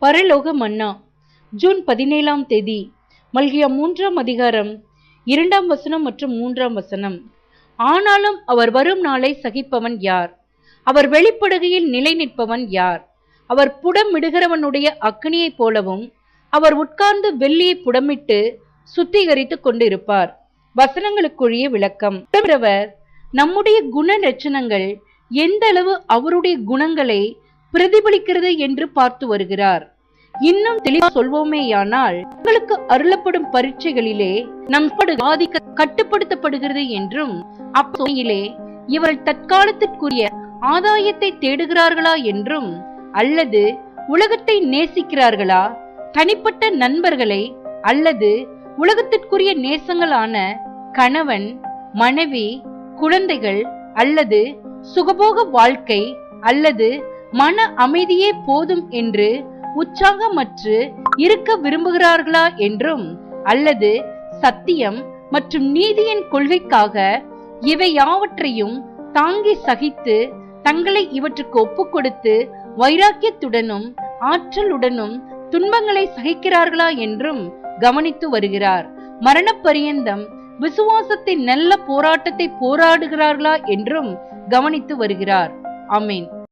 பரலோக மன்னா. ஜூன் 17ஆம் தேதி. மல்கியா 3ஆம் அதிகாரம் 2ஆம் வசனம் மற்றும் 3ஆம் வசனம். ஆனாலும் அவர் வரும் நாளை சகிப்பவன் யார்? அவர் வெளிப்படுகையில் நிலை நிற்பவன் யார்? அவர் புடமிடுகிறவனுடைய அக்னியைப் போலவும் அவர் உட்கார்ந்து வெள்ளியை புடமிட்டு சுத்திகரித்துக் கொண்டிருப்பார். வசனங்களுக்குரிய விளக்கம். நம்முடைய குண லட்சணங்கள் எந்த அளவு அவருடைய குணங்களை பிரதிபலிக்கிறது என்று பார்த்து வருகிறார். இன்னும் தெளிவாக சொல்வோமேயானால், உங்களுக்கு அருளப்படும் பரீட்சைகளிலே நம் ஆதிக்க கட்டுப்படுத்தப்படுகிறது என்றும், அப்போயிலே இவர்கள் தற்காலத்திற்குரிய ஆதாயத்தை தேடுகிறார்களா என்றும், அல்லது உலகத்தை நேசிக்கிறார்களா, தனிப்பட்ட நண்பர்களை அல்லது உலகத்திற்குரிய நேசங்களான கணவன், மனைவி, குழந்தைகள் அல்லது சுகபோக வாழ்க்கை அல்லது மன அமைதியே போதும் என்று உற்சாகமற்று இருக்க விரும்புகிறார்களா என்றும், அல்லது சத்தியம் மற்றும் நீதியின் கொள்கைக்காக இவை யாவற்றையும் தாங்கி சகித்து தங்களை இவற்றுக்கு ஒப்புக் கொடுத்து வைராக்கியத்துடனும் ஆற்றலுடனும் துன்பங்களை சகிக்கிறார்களா என்றும் கவனித்து வருகிறார். மரண பரியந்தம் விசுவாசத்தின் நல்ல போராட்டத்தை போராடுகிறார்களா என்றும் கவனித்து வருகிறார். ஆமேன்.